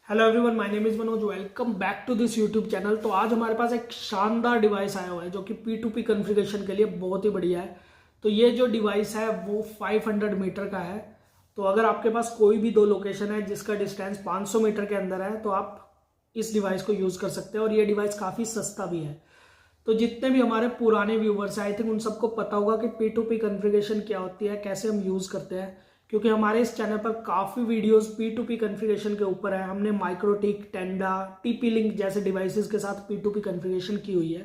Hello everyone, my name is Manoj. Welcome back to this YouTube channel. तो आज हमारे पास एक शानदार डिवाइस आया हुआ है जो कि P2P कॉन्फ़िगरेशन के लिए बहुत ही बढ़िया है। तो ये जो डिवाइस है वो 500 मीटर का है। तो अगर आपके पास कोई भी दो लोकेशन है जिसका डिस्टेंस 500 मीटर के अंदर है तो आप इस डिवाइस को यूज़ कर सकते हैं और ये डिवाइस काफ़ी सस्ता भी है। तो जितने भी हमारे पुराने व्यूवर्स हैं आई थिंक उन सबको पता होगा कि P2P कॉन्फ़िगरेशन क्या होती है, कैसे हम यूज़ करते हैं, क्योंकि हमारे इस चैनल पर काफ़ी वीडियोस P2P कॉन्फ़िगरेशन के ऊपर है। हमने माइक्रोटिक, टेंडा, TP लिंक जैसे डिवाइसेस के साथ P2P कॉन्फ़िगरेशन की हुई है।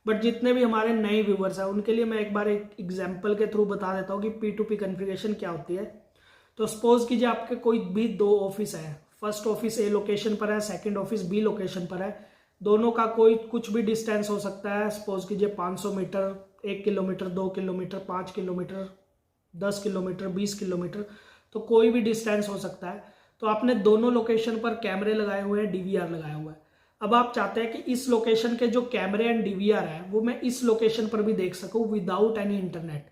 बट जितने भी हमारे नए व्यूवर्स हैं उनके लिए मैं एक बार एक एग्जाम्पल के थ्रू बता देता हूँ कि P2P कॉन्फ़िगरेशन क्या होती है। तो सपोज कीजिए आपके कोई भी दो ऑफिस है, फर्स्ट ऑफिस A लोकेशन पर है, सेकेंड ऑफिस B लोकेशन पर है। दोनों का कोई कुछ भी डिस्टेंस हो सकता है। सपोज कीजिए 500 metre, 1 kilometre, 2 kilometre, 5 kilometre, 10 kilometre, 20 kilometre, तो कोई भी डिस्टेंस हो सकता है। तो आपने दोनों लोकेशन पर कैमरे लगाए हुए हैं, DVR लगाया हुआ है। अब आप चाहते हैं कि इस लोकेशन के जो कैमरे एंड DVR है वो मैं इस लोकेशन पर भी देख सकूं विदाउट एनी इंटरनेट,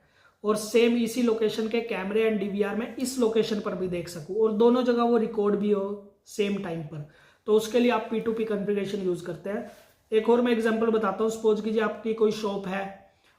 और सेम इसी लोकेशन के कैमरे एंड DVR में इस लोकेशन पर भी देख सकूं और दोनों जगह वो रिकॉर्ड भी हो सेम टाइम पर। तो उसके लिए आप P2P कॉन्फ़िगरेशन यूज करते हैं। एक और मैं एग्जांपल बताता हूँ। सपोज कीजिए आपकी कोई शॉप है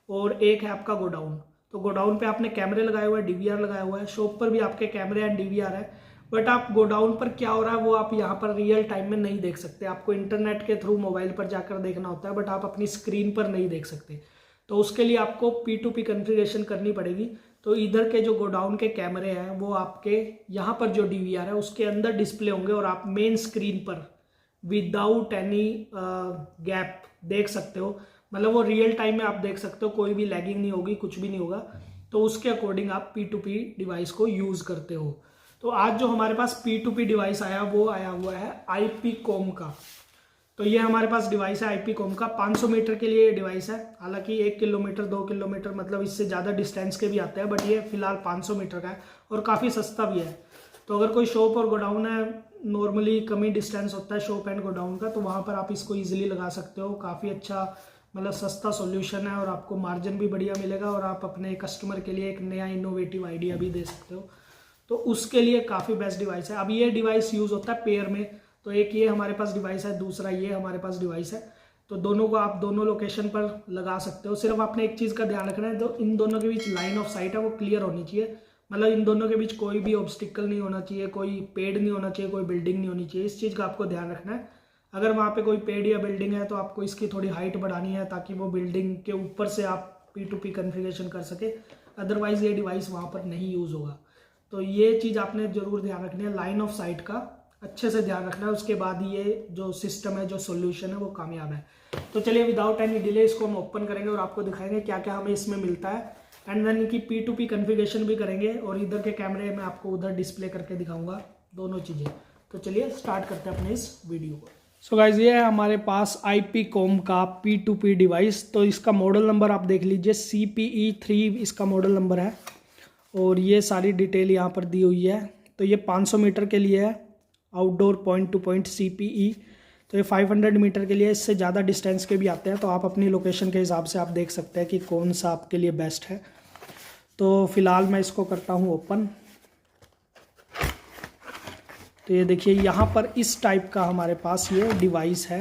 और एक है आपका गोडाउन। तो गोडाउन पे आपने कैमरे लगाए हुए हैं, DVR लगाया हुआ है, शॉप पर भी आपके कैमरे एंड DVR है। बट आप गोडाउन पर क्या हो रहा है वो आप यहाँ पर रियल टाइम में नहीं देख सकते। आपको इंटरनेट के थ्रू मोबाइल पर जाकर देखना होता है, बट आप अपनी स्क्रीन पर नहीं देख सकते। तो उसके लिए आपको P2P कॉन्फ़िगरेशन करनी पड़ेगी। तो इधर के जो गोडाउन के कैमरे हैं वो आपके यहाँ पर जो DVR है उसके अंदर डिस्प्ले होंगे और आप मेन स्क्रीन पर विदाउट एनी गैप देख सकते हो। मतलब वो रियल टाइम में आप देख सकते हो, कोई भी लैगिंग नहीं होगी, कुछ भी नहीं होगा। तो उसके अकॉर्डिंग आप P2P डिवाइस को यूज करते हो। तो आज जो हमारे पास P2P डिवाइस आया वो आया हुआ है IP-COM का। तो ये हमारे पास डिवाइस है IP-COM का। 500 मीटर के लिए डिवाइस है। हालांकि 1 किलोमीटर, 2 किलोमीटर मतलब इससे ज़्यादा डिस्टेंस के भी आते हैं, बट ये फिलहाल 500 मीटर का है और काफ़ी सस्ता भी है। तो अगर कोई शॉप और गोडाउन है, नॉर्मली कम ही डिस्टेंस होता है शॉप एंड गोडाउन का, तो वहाँ पर आप इसको ईजिली लगा सकते हो। काफ़ी अच्छा मतलब सस्ता सॉल्यूशन है और आपको मार्जिन भी बढ़िया मिलेगा और आप अपने कस्टमर के लिए एक नया इनोवेटिव आइडिया भी दे सकते हो। तो उसके लिए काफ़ी बेस्ट डिवाइस है। अब ये डिवाइस यूज़ होता है पेयर में। तो एक ये हमारे पास डिवाइस है, दूसरा ये हमारे पास डिवाइस है। तो दोनों को आप दोनों लोकेशन पर लगा सकते हो। सिर्फ आपने एक चीज़ का ध्यान रखना है, जो इन दोनों के बीच लाइन ऑफ साइट है वो क्लियर होनी चाहिए। मतलब इन दोनों के बीच कोई भी ऑब्स्टिकल नहीं होना चाहिए, कोई पेड़ नहीं होना चाहिए, कोई बिल्डिंग नहीं होनी चाहिए। इस चीज़ का आपको ध्यान रखना है। अगर वहाँ पे कोई पेड़ या बिल्डिंग है तो आपको इसकी थोड़ी हाइट बढ़ानी है ताकि वो बिल्डिंग के ऊपर से आप P2P कॉन्फ़िगरेशन कर सके। अदरवाइज ये डिवाइस वहाँ पर नहीं यूज़ होगा। तो ये चीज़ आपने जरूर ध्यान रखनी है, लाइन ऑफ साइट का अच्छे से ध्यान रखना है। उसके बाद ये जो सिस्टम है, जो सॉल्यूशन है वो कामयाब है। तो चलिए विदाउट एनी डिले इसको हम ओपन करेंगे और आपको दिखाएंगे क्या क्या हमें इसमें मिलता है। एंड देन इनकी P2P कॉन्फ़िगरेशन भी करेंगे और इधर के कैमरे में आपको उधर डिस्प्ले करके दिखाऊंगा दोनों चीज़ें। तो चलिए स्टार्ट करते हैं अपने इस वीडियो को। सो गाइज ये है हमारे पास IP-COM का P2P डिवाइस। तो इसका मॉडल नंबर आप देख लीजिए, CPE3 इसका मॉडल नंबर है और ये सारी डिटेल यहाँ पर दी हुई है। तो ये 500 मीटर के लिए है, outdoor point two point CPE। तो ये 500 मीटर के लिए, इससे ज़्यादा डिस्टेंस के भी आते हैं। तो आप अपनी लोकेशन के हिसाब से आप देख सकते हैं कि कौन सा आपके लिए बेस्ट है। तो फिलहाल मैं इसको करता हूँ ओपन। तो ये देखिए यहाँ पर इस टाइप का हमारे पास ये डिवाइस है।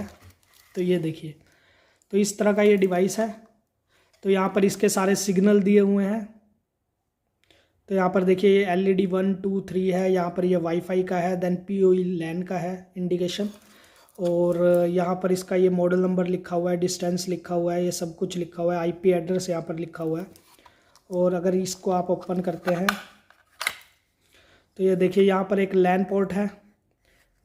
तो ये देखिए, तो इस तरह का ये डिवाइस है। तो यहाँ पर इसके सारे सिग्नल दिए हुए हैं। तो यहाँ पर देखिए ये LED 1, 2, 3 है। यहाँ पर ये वाईफाई का है, देन PoE LAN का है इंडिकेशन। और यहाँ पर इसका ये मॉडल नंबर लिखा हुआ है, डिस्टेंस लिखा हुआ है, ये सब कुछ लिखा हुआ है, IP एड्रेस यहाँ पर लिखा हुआ है। और अगर इसको आप ओपन करते हैं तो ये देखिए यहाँ पर एक LAN पोर्ट है,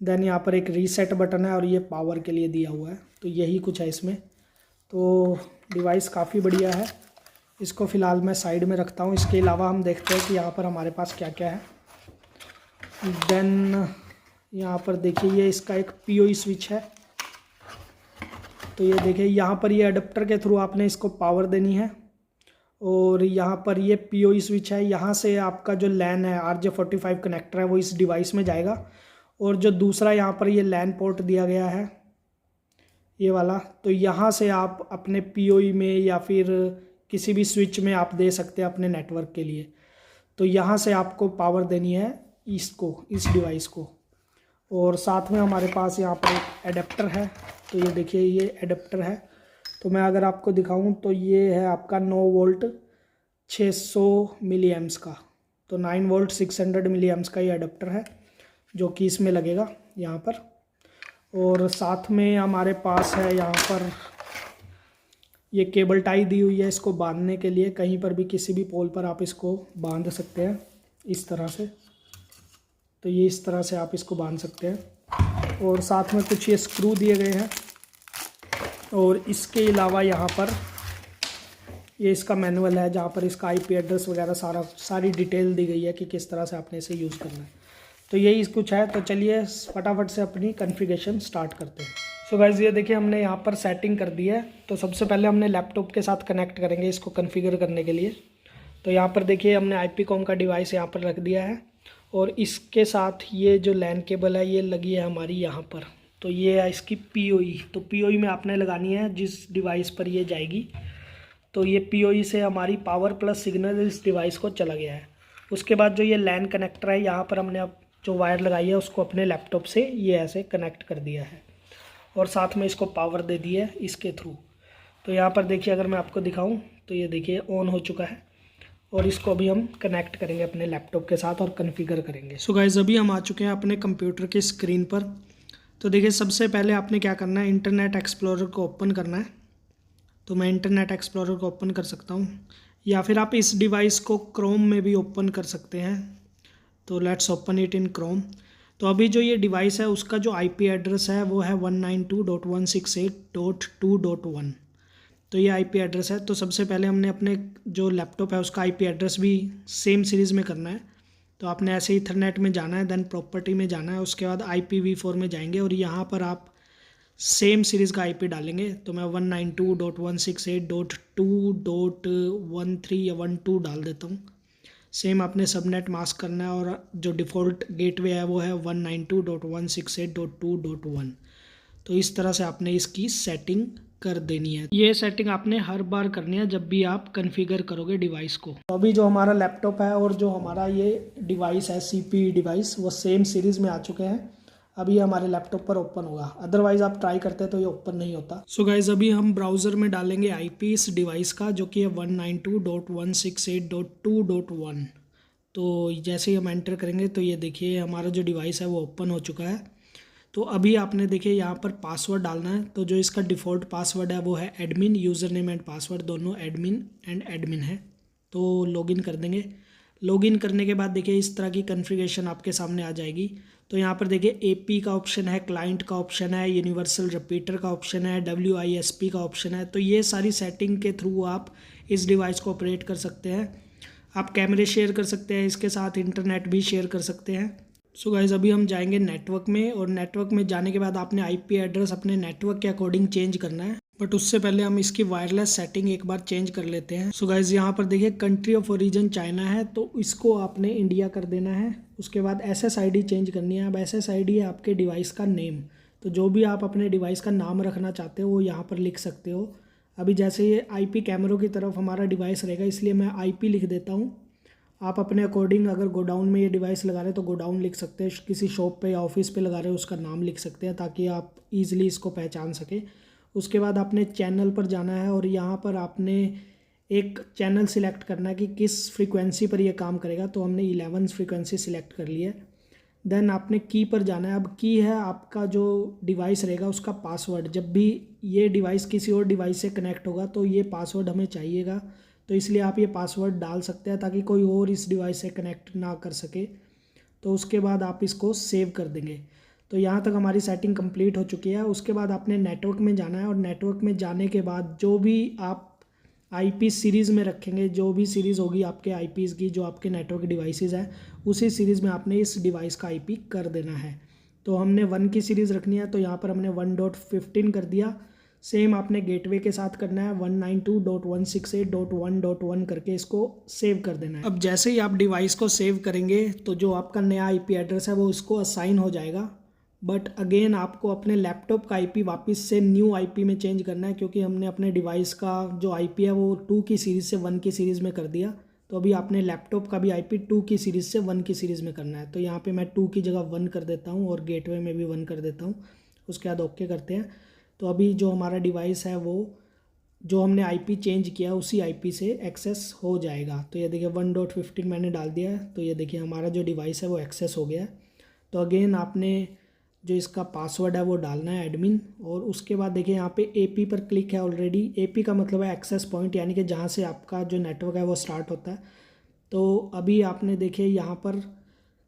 देन यहाँ पर एक रीसेट बटन है और ये पावर के लिए दिया हुआ है। तो यही कुछ है इसमें। तो डिवाइस काफ़ी बढ़िया है। इसको फ़िलहाल मैं साइड में रखता हूँ। इसके अलावा हम देखते हैं कि यहाँ पर हमारे पास क्या क्या है। देन यहाँ पर देखिए ये इसका एक PoE स्विच है। तो ये देखिए यहाँ पर ये अडेप्टर के थ्रू आपने इसको पावर देनी है। और यहाँ पर ये PoE स्विच है। यहाँ से आपका जो LAN है, RJ45 कनेक्टर है, वो इस डिवाइस में जाएगा। और जो दूसरा यहाँ पर ये LAN पोर्ट दिया गया है ये वाला, तो यहाँ से आप अपने PoE में या फिर किसी भी स्विच में आप दे सकते हैं अपने नेटवर्क के लिए। तो यहाँ से आपको पावर देनी है इसको, इस डिवाइस को। और साथ में हमारे पास यहाँ पर एक एडेप्टर है। तो ये देखिए ये एडेप्टर है। तो मैं अगर आपको दिखाऊं तो ये है आपका 9 वोल्ट 600 मिली एम्प्स का। तो 9 वोल्ट 600 मिली एम्प्स का ये एडेप्टर है जो कि इसमें लगेगा यहाँ पर। और साथ में हमारे पास है यहाँ पर ये केबल टाई दी हुई है इसको बांधने के लिए। कहीं पर भी किसी भी पोल पर आप इसको बांध सकते हैं इस तरह से। तो ये इस तरह से आप इसको बांध सकते हैं। और साथ में कुछ ये स्क्रू दिए गए हैं। और इसके अलावा यहाँ पर ये इसका मैनुअल है जहाँ पर इसका आईपी एड्रेस वगैरह सारी डिटेल दी गई है कि किस तरह से आपने इसे यूज़ करना है। तो यही कुछ है। तो चलिए फटाफट से अपनी कॉन्फ़िगरेशन स्टार्ट करते हैं। सो गाइस ये देखिए हमने यहाँ पर सेटिंग कर दी है। तो सबसे पहले हमने लैपटॉप के साथ कनेक्ट करेंगे इसको कॉन्फ़िगर करने के लिए। तो यहाँ पर देखिए हमने आईपी कॉम का डिवाइस यहाँ पर रख दिया है और इसके साथ ये जो लैन केबल है ये लगी है हमारी यहाँ पर। तो ये है इसकी पीओई। तो पीओई में आपने लगानी है जिस डिवाइस पर ये जाएगी। तो ये पीओई से हमारी पावर प्लस सिग्नल इस डिवाइस को चला गया है। उसके बाद जो ये लैन कनेक्टर है यहाँ पर हमने अब जो वायर लगाई है उसको अपने लैपटॉप से ये ऐसे कनेक्ट कर दिया है और साथ में इसको पावर दे दी है इसके थ्रू। तो यहाँ पर देखिए अगर मैं आपको दिखाऊं तो ये देखिए ऑन हो चुका है और इसको अभी हम कनेक्ट करेंगे अपने लैपटॉप के साथ और कॉन्फ़िगर करेंगे। सो गाइस अभी हम आ चुके हैं अपने कंप्यूटर की स्क्रीन पर। तो देखिए सबसे पहले आपने क्या करना है, इंटरनेट एक्सप्लोरर को ओपन करना है। तो मैं इंटरनेट एक्सप्लोरर को ओपन कर सकता हूँ या फिर आप इस डिवाइस को क्रोम में भी ओपन कर सकते हैं। तो let's open it in Chrome. तो अभी जो ये डिवाइस है उसका जो आईपी एड्रेस है वो है 192.168.2.1। तो ये आईपी एड्रेस है। तो सबसे पहले हमने अपने जो लैपटॉप है उसका आईपी एड्रेस भी सेम सीरीज़ में करना है। तो आपने ऐसे ही ईथरनेट में जाना है, देन प्रॉपर्टी में जाना है, उसके बाद IPv4 में जाएंगे और यहाँ पर आप सेम सीरीज़ का आईपी डालेंगे। तो मैं 192.168.2.13 या 12 डाल देता हूँ। सेम आपने सबनेट मास्क करना है और जो डिफ़ॉल्ट गेटवे है वो है 192.168.2.1। तो इस तरह से आपने इसकी सेटिंग कर देनी है। ये सेटिंग आपने हर बार करनी है जब भी आप कॉन्फ़िगर करोगे डिवाइस को। तो अभी जो हमारा लैपटॉप है और जो हमारा ये डिवाइस है CPE डिवाइस वो सेम सीरीज़ में आ चुके हैं। अभी हमारे लैपटॉप पर ओपन होगा, अदरवाइज़ आप ट्राई करते तो ये ओपन नहीं होता। सो गाइज अभी हम ब्राउज़र में डालेंगे आईपी इस डिवाइस का जो कि है 192.168.2.1। तो जैसे ही हम एंटर करेंगे तो ये देखिए हमारा जो डिवाइस है वो ओपन हो चुका है। तो अभी आपने देखिए यहाँ पर पासवर्ड डालना है। तो जो इसका डिफ़ॉल्ट पासवर्ड है वो है admin, user name and password दोनों एडमिन एंड एडमिन है। तो लॉगिन कर देंगे। लॉगिन करने के बाद देखिए इस तरह की कॉन्फ़िगरेशन आपके सामने आ जाएगी। तो यहाँ पर देखिए AP का ऑप्शन है, क्लाइंट का ऑप्शन है, यूनिवर्सल रिपीटर का ऑप्शन है, WISP का ऑप्शन है। तो ये सारी सेटिंग के थ्रू आप इस डिवाइस को ऑपरेट कर सकते हैं। आप कैमरे शेयर कर सकते हैं, इसके साथ इंटरनेट भी शेयर कर सकते हैं। सो गाइज अभी हम जाएंगे नेटवर्क में और नेटवर्क में जाने के बाद आपने आईपी एड्रेस अपने नेटवर्क के अकॉर्डिंग चेंज करना है। बट उससे पहले हम इसकी वायरलेस सेटिंग एक बार चेंज कर लेते हैं। सो गाइज यहाँ पर देखिए कंट्री ऑफ ओरिजिन चाइना है तो इसको आपने इंडिया कर देना है। उसके बाद SSID चेंज करनी है। अब SSID है आपके डिवाइस का नेम। तो जो भी आप अपने डिवाइस का नाम रखना चाहते हो वो यहाँ पर लिख सकते हो। अभी जैसे ये IP कैमरों की तरफ हमारा डिवाइस रहेगा इसलिए मैं IP लिख देता हूँ। आप अपने अकॉर्डिंग अगर गोडाउन में ये डिवाइस लगा रहे हैं तो गोडाउन लिख सकते हैं, किसी शॉप पे या ऑफिस पे लगा रहे हो उसका नाम लिख सकते हैं ताकि आप इजीली इसको पहचान सके। उसके बाद आपने चैनल पर जाना है और यहाँ पर आपने एक चैनल सिलेक्ट करना है कि किस फ्रीक्वेंसी पर यह काम करेगा। तो हमने 11 फ्रीक्वेंसी सिलेक्ट कर ली है। देन आपने की पर जाना है। अब की है आपका जो डिवाइस रहेगा उसका पासवर्ड। जब भी ये डिवाइस किसी और डिवाइस से कनेक्ट होगा तो ये पासवर्ड हमें चाहिएगा। तो इसलिए आप ये पासवर्ड डाल सकते हैं ताकि कोई और इस डिवाइस से कनेक्ट ना कर सके। तो उसके बाद आप इसको सेव कर देंगे। तो यहाँ तक हमारी सेटिंग कंप्लीट हो चुकी है। उसके बाद आपने नेटवर्क में जाना है और नेटवर्क में जाने के बाद जो भी आप IP सीरीज़ में रखेंगे, जो भी सीरीज़ होगी आपके IPs की जो आपके नेटवर्क डिवाइसेस हैं उसी सीरीज़ में आपने इस डिवाइस का IP कर देना है। तो हमने 1 की सीरीज़ रखनी है तो यहाँ पर हमने 1.15 कर दिया। सेम आपने गेटवे के साथ करना है 192.168.1.1 करके इसको सेव कर देना है। अब जैसे ही आप डिवाइस को सेव करेंगे तो जो आपका नया IP एड्रेस है वो इसको असाइन हो जाएगा। बट अगेन आपको अपने लैपटॉप का IP वापस से न्यू IP में चेंज करना है क्योंकि हमने अपने डिवाइस का जो IP है वो 2 की सीरीज़ से 1 की सीरीज़ में कर दिया। तो अभी आपने लैपटॉप का भी IP 2 की सीरीज़ से 1 की सीरीज़ में करना है। तो यहाँ पे मैं 2 की जगह 1 कर देता हूँ और गेटवे में भी 1 कर देता हूँ। उसके बाद ओके करते हैं। तो अभी जो हमारा डिवाइस है वो जो हमने IP चेंज किया उसी IP से एक्सेस हो जाएगा। तो ये देखिए 1.15 मैंने डाल दिया है। तो ये देखिए हमारा जो डिवाइस है वो एक्सेस हो गया है। तो अगेन आपने जो इसका पासवर्ड है वो डालना है एडमिन, और उसके बाद देखिए यहाँ पे AP पर क्लिक है ऑलरेडी। AP का मतलब है एक्सेस पॉइंट, यानी कि जहाँ से आपका जो नेटवर्क है वो स्टार्ट होता है। तो अभी आपने देखिए यहाँ पर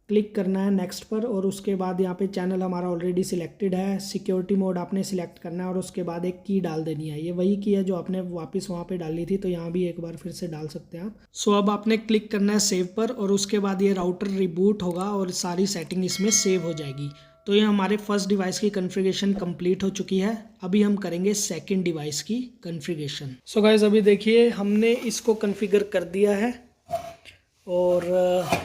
क्लिक करना है नेक्स्ट पर, और उसके बाद यहाँ पे चैनल हमारा ऑलरेडी सिलेक्टेड है। सिक्योरिटी मोड आपने सिलेक्ट करना है और उसके बाद एक की डाल देनी है। ये वही की है जो आपने वापस वहाँ पे डाली थी, तो यहाँ भी एक बार फिर से डाल सकते हैं आप। सो अब आपने क्लिक करना है सेव पर, और उसके बाद ये राउटर रिबूट होगा और सारी सेटिंग इसमें सेव हो जाएगी। तो ये हमारे फर्स्ट डिवाइस की कॉन्फ़िगरेशन कंप्लीट हो चुकी है। अभी हम करेंगे सेकंड डिवाइस की कॉन्फ़िगरेशन। सो गाइस अभी देखिए हमने इसको कॉन्फ़िगर कर दिया है और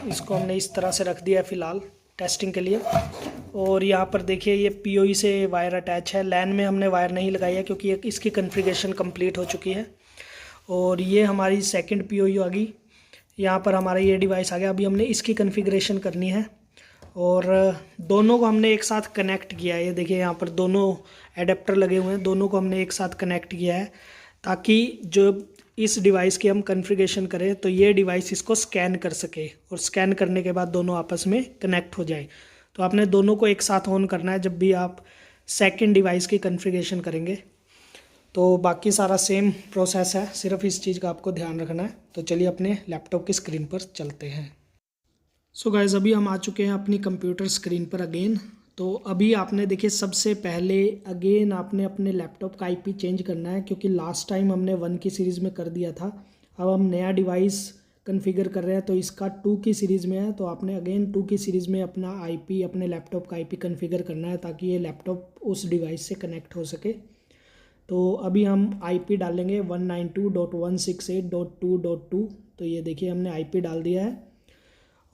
इसको हमने इस तरह से रख दिया है फ़िलहाल टेस्टिंग के लिए। और यहाँ पर देखिए ये PoE से वायर अटैच है। लैन में हमने वायर नहीं लगाई है क्योंकि इसकी कॉन्फ़िगरेशन कंप्लीट हो चुकी है। और ये हमारी सेकंड PoE आ गई। यहाँ पर हमारा ये डिवाइस आ गया। अभी हमने इसकी कॉन्फ़िगरेशन करनी है और दोनों को हमने एक साथ कनेक्ट किया है। ये देखिए यहाँ पर दोनों एडेप्टर लगे हुए हैं, दोनों को हमने एक साथ कनेक्ट किया है ताकि जो इस डिवाइस की हम कॉन्फ़िगरेशन करें तो ये डिवाइस इसको स्कैन कर सके, और स्कैन करने के बाद दोनों आपस में कनेक्ट हो जाए। तो आपने दोनों को एक साथ ऑन करना है जब भी आप सेकंड डिवाइस की कॉन्फ़िगरेशन करेंगे। तो बाकी सारा सेम प्रोसेस है, सिर्फ इस चीज़ का आपको ध्यान रखना है। तो चलिए अपने लैपटॉप की स्क्रीन पर चलते हैं। सो गाइस अभी हम आ चुके हैं अपनी कंप्यूटर स्क्रीन पर अगेन। तो अभी आपने देखिए सबसे पहले अगेन आपने अपने लैपटॉप का IP चेंज करना है, क्योंकि लास्ट टाइम हमने 1 की सीरीज़ में कर दिया था। अब हम नया डिवाइस कॉन्फ़िगर कर रहे हैं तो इसका 2 की सीरीज़ में है। तो आपने अगेन 2 की सीरीज़ में अपना IP अपने लैपटॉप का IP कॉन्फ़िगर करना है ताकि ये लैपटॉप उस डिवाइस से कनेक्ट हो सके। तो अभी हम IP डालेंगे 192.168.2.2। तो ये देखिए हमने IP डाल दिया है,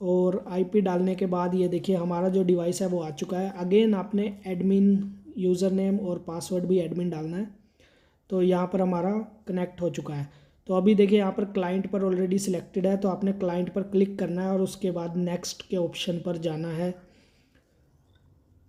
और IP डालने के बाद ये देखिए हमारा जो डिवाइस है वो आ चुका है। अगेन आपने एडमिन यूज़र नेम और पासवर्ड भी एडमिन डालना है। तो यहाँ पर हमारा कनेक्ट हो चुका है। तो अभी देखिए यहाँ पर क्लाइंट पर ऑलरेडी सिलेक्टेड है, तो आपने क्लाइंट पर क्लिक करना है और उसके बाद नेक्स्ट के ऑप्शन पर जाना है।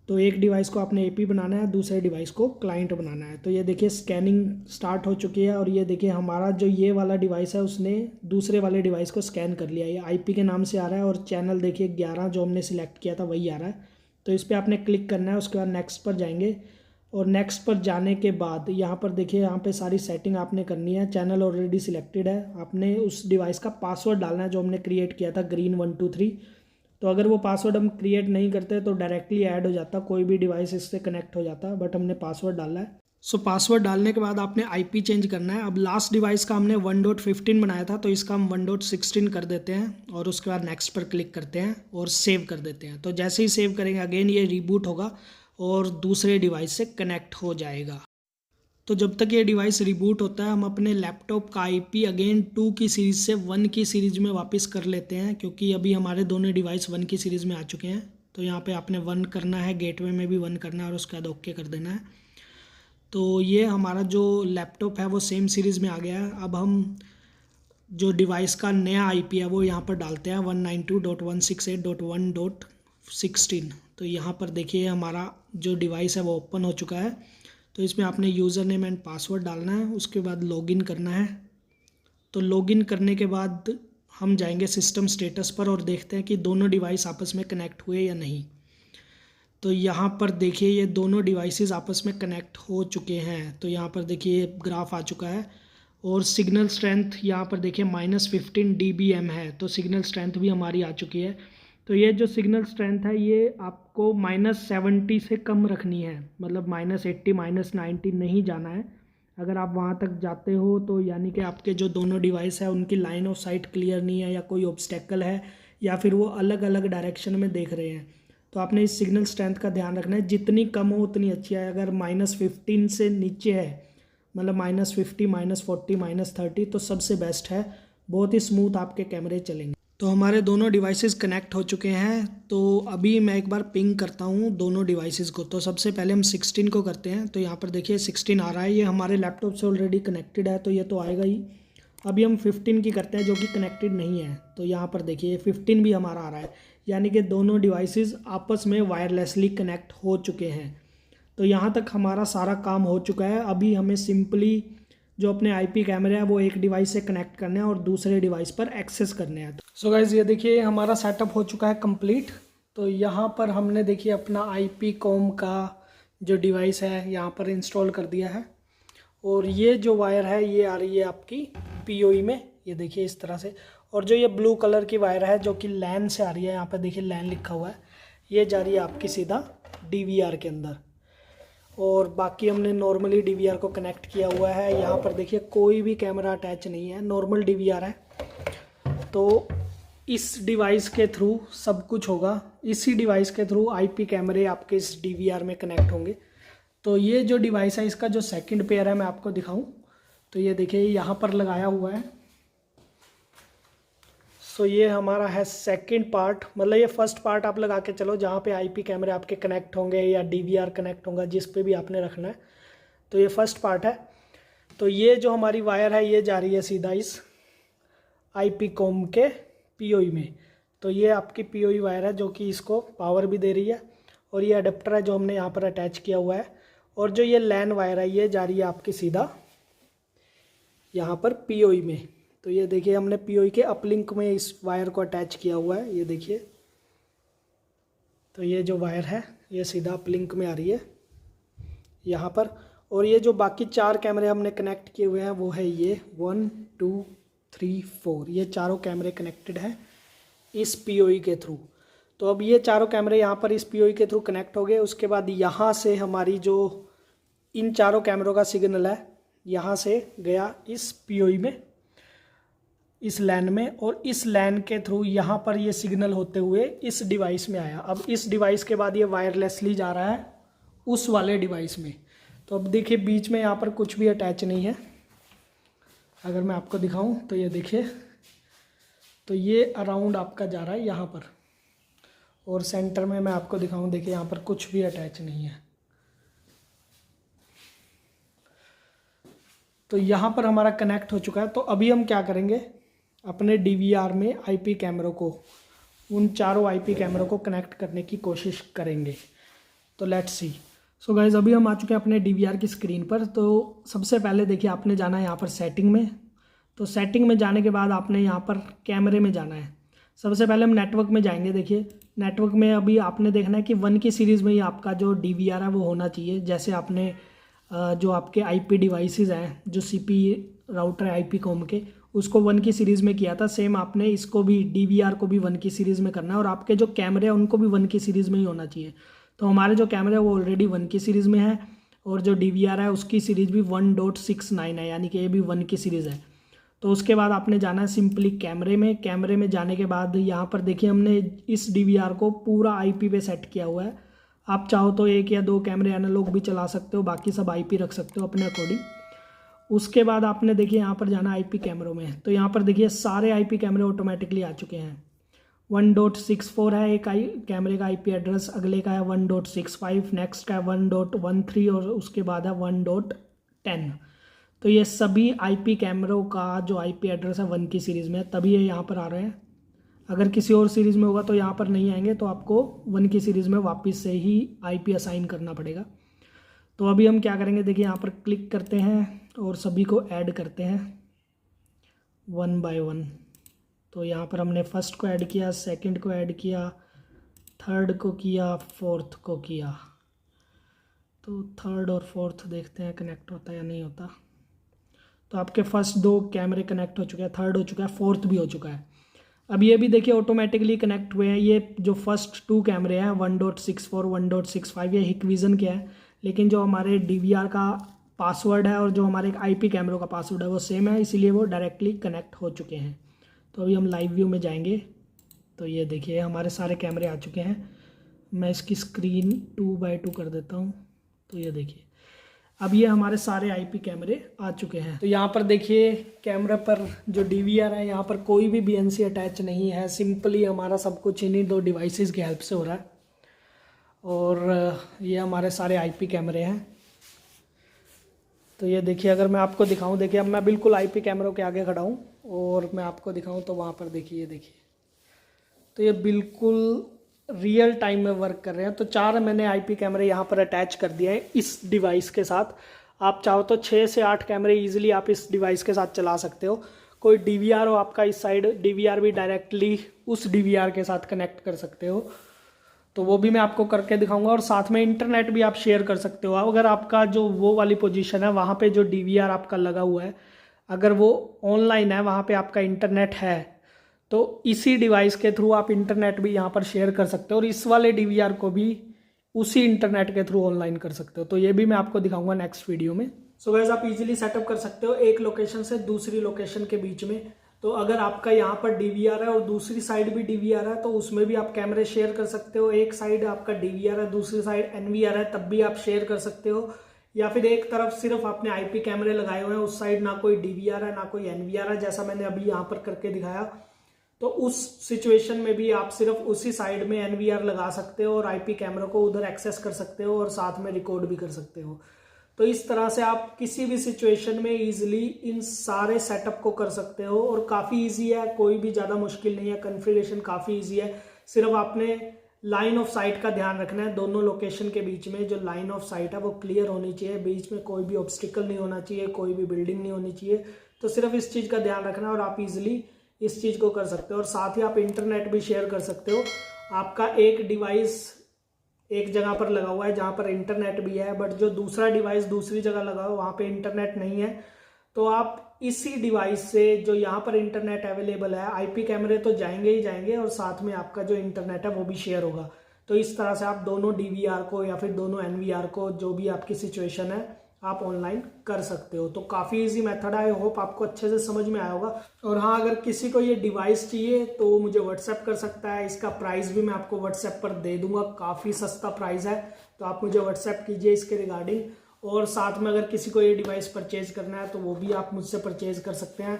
तो एक डिवाइस को आपने AP बनाना है, दूसरे डिवाइस को क्लाइंट बनाना है। तो ये देखिए स्कैनिंग स्टार्ट हो चुकी है, और ये देखिए हमारा जो ये वाला डिवाइस है उसने दूसरे वाले डिवाइस को स्कैन कर लिया। ये IP के नाम से आ रहा है और चैनल देखिए 11 जो हमने सिलेक्ट किया था वही आ रहा है। तो इस पर आपने क्लिक करना है, उसके बाद नेक्स्ट पर जाएंगे, और नेक्स्ट पर जाने के बाद यहाँ पर देखिए यहाँ पर सारी सेटिंग आपने करनी है। चैनल ऑलरेडी सिलेक्टेड है, आपने उस डिवाइस का पासवर्ड डालना है जो हमने क्रिएट किया था green123। तो अगर वो पासवर्ड हम क्रिएट नहीं करते तो डायरेक्टली ऐड हो जाता, कोई भी डिवाइस इससे कनेक्ट हो जाता, बट हमने पासवर्ड डाला है। सो पासवर्ड डालने के बाद आपने IP चेंज करना है। अब लास्ट डिवाइस का हमने 1.15 बनाया था, तो इसका हम 1.16 कर देते हैं, और उसके बाद नेक्स्ट पर क्लिक करते हैं और सेव कर देते हैं। तो जैसे ही सेव करेंगे अगेन ये रिबूट होगा और दूसरे डिवाइस से कनेक्ट हो जाएगा। तो जब तक ये डिवाइस रिबूट होता है हम अपने लैपटॉप का IP अगेन 2 की सीरीज़ से 1 की सीरीज़ में वापस कर लेते हैं, क्योंकि अभी हमारे दोनों डिवाइस 1 की सीरीज़ में आ चुके हैं। तो यहाँ पे आपने 1 करना है, गेटवे में भी 1 करना है, और उसके बाद ओके कर देना है। तो ये हमारा जो लैपटॉप है वो सेम सीरीज़ में आ गया है। अब हम जो डिवाइस का नया IP है वो यहाँ पर डालते हैं 192.168.1.16। तो यहाँ पर देखिए हमारा जो डिवाइस है वो ओपन हो चुका है। तो इसमें आपने यूज़र नेम एंड पासवर्ड डालना है, उसके बाद लॉगिन करना है। तो लॉगिन करने के बाद हम जाएंगे सिस्टम स्टेटस पर और देखते हैं कि दोनों डिवाइस आपस में कनेक्ट हुए या नहीं। तो यहाँ पर देखिए ये दोनों डिवाइसेस आपस में कनेक्ट हो चुके हैं। तो यहाँ पर देखिए ग्राफ आ चुका है, और सिग्नल स्ट्रेंथ यहाँ पर देखिए -15 dBm है। तो सिग्नल स्ट्रेंथ भी हमारी आ चुकी है। तो ये जो सिग्नल स्ट्रेंथ है ये आपको -70 से कम रखनी है, मतलब -80 -90 नहीं जाना है। अगर आप वहाँ तक जाते हो तो यानी कि आपके जो दोनों डिवाइस है उनकी लाइन ऑफ साइट क्लियर नहीं है, या कोई ऑब्स्टेकल है, या फिर वो अलग अलग डायरेक्शन में देख रहे हैं। तो आपने इस सिग्नल स्ट्रेंथ का ध्यान रखना है, जितनी कम हो उतनी अच्छी है। अगर -15 से नीचे है, मतलब -50 -40 -30 तो सबसे बेस्ट है, बहुत ही स्मूथ आपके कैमरे चलेंगे। तो हमारे दोनों डिवाइसेस कनेक्ट हो चुके हैं। तो अभी मैं एक बार पिंग करता हूँ दोनों डिवाइसेस को। तो सबसे पहले हम 16 को करते हैं। तो यहाँ पर देखिए 16 आ रहा है, ये हमारे लैपटॉप से ऑलरेडी कनेक्टेड है तो ये तो आएगा ही। अभी हम 15 की करते हैं जो कि कनेक्टेड नहीं है। तो यहाँ पर देखिए 15 भी हमारा आ रहा है, यानी कि दोनों डिवाइसेस आपस में वायरलेसली कनेक्ट हो चुके हैं। तो यहाँ तक हमारा सारा काम हो चुका है। अभी हमें सिंपली जो अपने आईपी कैमरे हैं वो एक डिवाइस से कनेक्ट करने हैं और दूसरे डिवाइस पर एक्सेस करने हैं। सो गाइस ये देखिए हमारा सेटअप हो चुका है कंप्लीट। तो यहाँ पर हमने देखिए अपना आईपी कॉम का जो डिवाइस है यहाँ पर इंस्टॉल कर दिया है। और ये जो वायर है ये आ रही है आपकी पीओई में, ये देखिए इस तरह से। और जो ये ब्लू कलर की वायर है जो कि लैन से आ रही है, यहाँ पर देखिए लैन लिखा हुआ है, ये जा रही है आपकी सीधा डीवीआर के अंदर। और बाकी हमने नॉर्मली डीवीआर को कनेक्ट किया हुआ है। यहाँ पर देखिए कोई भी कैमरा अटैच नहीं है, नॉर्मल डीवीआर है। तो इस डिवाइस के थ्रू सब कुछ होगा, इसी डिवाइस के थ्रू आईपी कैमरे आपके इस डीवीआर में कनेक्ट होंगे। तो ये जो डिवाइस है इसका जो सेकंड पेयर है मैं आपको दिखाऊं तो ये देखिए यहाँ पर लगाया हुआ है। सो ये हमारा है सेकंड पार्ट, मतलब ये फर्स्ट पार्ट आप लगा के चलो जहाँ पे आईपी कैमरे आपके कनेक्ट होंगे या डीवीआर कनेक्ट होगा, जिस पे भी आपने रखना है। तो ये फर्स्ट पार्ट है। तो ये जो हमारी वायर है ये जा रही है सीधा इस आईपी कॉम के पीओई में। तो ये आपकी पीओई वायर है जो कि इसको पावर भी दे रही है। और ये अडेप्टर है जो हमने यहाँ पर अटैच किया हुआ है। और जो ये लैन वायर है ये जा रही है आपकी सीधा यहाँ पर पीओई में। तो ये देखिए हमने पीओई के अपलिंक में इस वायर को अटैच किया हुआ है, ये देखिए। तो ये जो वायर है ये सीधा अपलिंक में आ रही है यहाँ पर। और ये जो बाकी 4 कैमरे हमने कनेक्ट किए हुए हैं वो है ये 1 2 3 4, ये चारों कैमरे कनेक्टेड हैं इस पीओई के थ्रू। तो अब ये चारों कैमरे यहाँ पर इस पीओई के थ्रू कनेक्ट हो गए। उसके बाद यहाँ से हमारी जो इन चारों कैमरों का सिग्नल है यहाँ से गया इस पीओई में, इस लैन में। और इस लैन के थ्रू यहाँ पर ये सिग्नल होते हुए इस डिवाइस में आया। अब इस डिवाइस के बाद ये वायरलेसली जा रहा है उस वाले डिवाइस में। तो अब देखिए बीच में यहाँ पर कुछ भी अटैच नहीं है। अगर मैं आपको दिखाऊं तो ये देखिए, तो ये अराउंड आपका जा रहा है यहाँ पर। और सेंटर में मैं आपको दिखाऊं, देखिए यहाँ पर कुछ भी अटैच नहीं है। तो यहाँ पर हमारा कनेक्ट हो चुका है। तो अभी हम क्या करेंगे, अपने डीवीआर में आईपी कैमरों को, उन चारों आईपी कैमरों को कनेक्ट करने की कोशिश करेंगे। तो लेट्स सी। सो गाइज अभी हम आ चुके हैं अपने डीवीआर की स्क्रीन पर। तो सबसे पहले देखिए आपने जाना है यहाँ पर सेटिंग में। तो सेटिंग में जाने के बाद आपने यहाँ पर कैमरे में जाना है। सबसे पहले हम नेटवर्क में जाएंगे। देखिए नेटवर्क में अभी आपने देखना है कि 1 की सीरीज़ में ही आपका जो डीवीआर है वो होना चाहिए। जैसे आपने जो आपके आईपी डिवाइसेस हैं, जो सीपी राउटर है आईपी कॉम के, उसको 1 की सीरीज़ में किया था, सेम आपने इसको भी डीवीआर को भी 1 की सीरीज़ में करना है। और आपके जो कैमरे हैं उनको भी 1 की सीरीज़ में ही होना चाहिए। तो हमारे जो कैमरे हैं वो ऑलरेडी 1 की सीरीज़ में है। और जो डीवीआर है उसकी सीरीज़ भी 1.69 है, यानी कि ये भी 1 की सीरीज़ है। तो उसके बाद आपने जाना है सिंपली कैमरे में। कैमरे में जाने के बाद यहाँ पर देखिए हमने इस डीवीआर को पूरा आईपी पे सेट किया हुआ है। आप चाहो तो 1 या 2 कैमरे एनालॉग भी चला सकते हो, बाकी सब आईपी रख सकते हो अपने अकॉर्डिंग। उसके बाद आपने देखिए यहाँ पर जाना आईपी कैमरों में। तो यहाँ पर देखिए सारे आईपी कैमरे ऑटोमेटिकली आ चुके हैं। 1.64 है एक कैमरे का आईपी एड्रेस, अगले का है 1.65, नेक्स्ट का है 1.13 और उसके बाद है 1.10। तो ये सभी आईपी कैमरों का जो आईपी एड्रेस है 1 की सीरीज़ में, तभी ये यहाँ पर आ रहे हैं। अगर किसी और सीरीज़ में होगा तो यहाँ पर नहीं आएंगे, तो आपको 1 की सीरीज़ में वापस से ही आईपी असाइन करना पड़ेगा। तो अभी हम क्या करेंगे, देखिए यहाँ पर क्लिक करते हैं और सभी को ऐड करते हैं 1 बाय 1। तो यहाँ पर हमने फर्स्ट को ऐड किया, सेकंड को ऐड किया, थर्ड को किया, फोर्थ को किया। तो थर्ड और फोर्थ देखते हैं कनेक्ट होता है या नहीं होता। तो आपके फर्स्ट 2 कैमरे कनेक्ट हो चुके हैं, थर्ड हो चुका है, फोर्थ भी हो चुका है। अब ये भी देखिए ऑटोमेटिकली कनेक्ट हुए हैं। ये जो फर्स्ट 2 कैमरे हैं 1.64 1.65 ये हिकविज़न के हैं, लेकिन जो हमारे डीवीआर का पासवर्ड है और जो हमारे आईपी कैमरों का पासवर्ड है वो सेम है, इसीलिए वो डायरेक्टली कनेक्ट हो चुके हैं। तो अभी हम लाइव व्यू में जाएंगे। तो ये देखिए हमारे सारे कैमरे आ चुके हैं। मैं इसकी स्क्रीन 2x2 कर देता हूँ। तो ये देखिए अब ये हमारे सारे आईपी कैमरे आ चुके हैं। तो यहाँ पर देखिए कैमरा पर जो डीवीआर है यहाँ पर कोई भी बीएनसी अटैच नहीं है। सिंपली हमारा सब कुछ इन्हीं 2 डिवाइसेस की हेल्प से हो रहा है। और ये हमारे सारे आईपी कैमरे हैं। तो ये देखिए, अगर मैं आपको दिखाऊं, देखिए अब मैं बिल्कुल आईपी कैमरों के आगे खड़ा हूं और मैं आपको दिखाऊं तो वहाँ पर देखिए, तो ये बिल्कुल रियल टाइम में वर्क कर रहे हैं। तो 4 मैंने आईपी कैमरे यहाँ पर अटैच कर दिए हैं इस डिवाइस के साथ। आप चाहो तो 6 से 8 कैमरे इजीली आप इस डिवाइस के साथ चला सकते हो। कोई डीवीआर हो आपका इस साइड, डीवीआर भी डायरेक्टली उस डीवीआर के साथ कनेक्ट कर सकते हो, तो वो भी मैं आपको करके दिखाऊंगा। और साथ में इंटरनेट भी आप शेयर कर सकते हो। अगर आपका जो वो वाली पोजीशन है वहाँ पे जो डीवीआर आपका लगा हुआ है, अगर वो ऑनलाइन है, वहाँ पे आपका इंटरनेट है, तो इसी डिवाइस के थ्रू आप इंटरनेट भी यहाँ पर शेयर कर सकते हो और इस वाले डीवीआर को भी उसी इंटरनेट के थ्रू ऑनलाइन कर सकते हो। तो ये भी मैं आपको दिखाऊंगा नेक्स्ट वीडियो में। सो गाइस, आप इजीली सेटअप कर सकते हो एक लोकेशन से दूसरी लोकेशन के बीच में। तो अगर आपका यहाँ पर डीवीआर है और दूसरी साइड भी डीवीआर है, तो उसमें भी आप कैमरे शेयर कर सकते हो। एक साइड आपका डीवीआर है, दूसरी साइड एनवीआर है, तब भी आप शेयर कर सकते हो। या फिर एक तरफ सिर्फ आपने आईपी कैमरे लगाए हुए हैं, उस साइड ना कोई डीवीआर है ना कोई एनवीआर है, जैसा मैंने अभी यहाँ पर करके दिखाया, तो उस सिचुएशन में भी आप सिर्फ उसी साइड में एनवीआर लगा सकते हो और आईपी कैमरों को उधर एक्सेस कर सकते हो और साथ में रिकॉर्ड भी कर सकते हो। तो इस तरह से आप किसी भी सिचुएशन में इजीली इन सारे सेटअप को कर सकते हो और काफ़ी इजी है, कोई भी ज़्यादा मुश्किल नहीं है। कॉन्फ़िगरेशन काफ़ी इजी है। सिर्फ आपने लाइन ऑफ साइट का ध्यान रखना है। दोनों लोकेशन के बीच में जो लाइन ऑफ साइट है वो क्लियर होनी चाहिए, बीच में कोई भी ऑब्स्टिकल नहीं होना चाहिए, कोई भी बिल्डिंग नहीं होनी चाहिए। तो सिर्फ इस चीज़ का ध्यान रखना है और आप इजीली इस चीज़ को कर सकते हो। और साथ ही आप इंटरनेट भी शेयर कर सकते हो। आपका एक डिवाइस एक जगह पर लगा हुआ है जहाँ पर इंटरनेट भी है, बट जो दूसरा डिवाइस दूसरी जगह लगा हुआ है वहाँ पे इंटरनेट नहीं है, तो आप इसी डिवाइस से जो यहाँ पर इंटरनेट अवेलेबल है, आईपी कैमरे तो जाएंगे ही जाएंगे और साथ में आपका जो इंटरनेट है वो भी शेयर होगा। तो इस तरह से आप दोनों डीवीआर को या फिर दोनों एनवीआर को, जो भी आपकी सिचुएशन है, आप ऑनलाइन कर सकते हो। तो काफ़ी इजी मेथड है। आई होप आपको अच्छे से समझ में आया होगा। और हाँ, अगर किसी को ये डिवाइस चाहिए तो मुझे व्हाट्सएप कर सकता है। इसका प्राइस भी मैं आपको व्हाट्सएप पर दे दूंगा, काफ़ी सस्ता प्राइस है। तो आप मुझे व्हाट्सएप कीजिए इसके रिगार्डिंग। और साथ में अगर किसी को ये डिवाइस परचेज करना है तो वो भी आप मुझसे परचेज कर सकते हैं।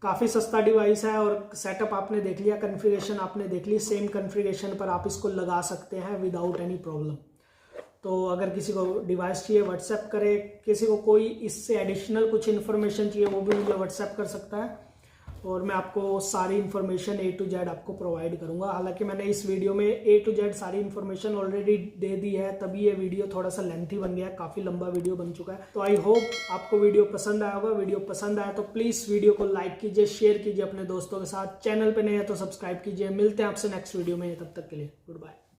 काफ़ी सस्ता डिवाइस है और सेटअप आपने देख लिया, कॉन्फ़िगरेशन आपने देख ली। सेम कॉन्फ़िगरेशन पर आप इसको लगा सकते हैं विदाउट एनी प्रॉब्लम। तो अगर किसी को डिवाइस चाहिए व्हाट्सएप करे, किसी को कोई इससे एडिशनल कुछ इन्फॉर्मेशन चाहिए वो भी मुझे व्हाट्सएप कर सकता है और मैं आपको सारी इन्फॉर्मेशन A to Z आपको प्रोवाइड करूंगा। हालांकि मैंने इस वीडियो में A to Z सारी इन्फॉर्मेशन ऑलरेडी दे दी है, तभी ये वीडियो थोड़ा सा लेंथी बन गया है, काफ़ी लंबा वीडियो बन चुका है। तो आई होप आपको वीडियो पसंद आया होगा। वीडियो पसंद आया तो प्लीज़ वीडियो को लाइक कीजिए, शेयर कीजिए अपने दोस्तों के साथ। चैनल पर नहीं है तो सब्सक्राइब कीजिए। मिलते हैं आपसे नेक्स्ट वीडियो में, तब तक के लिए गुड बाय।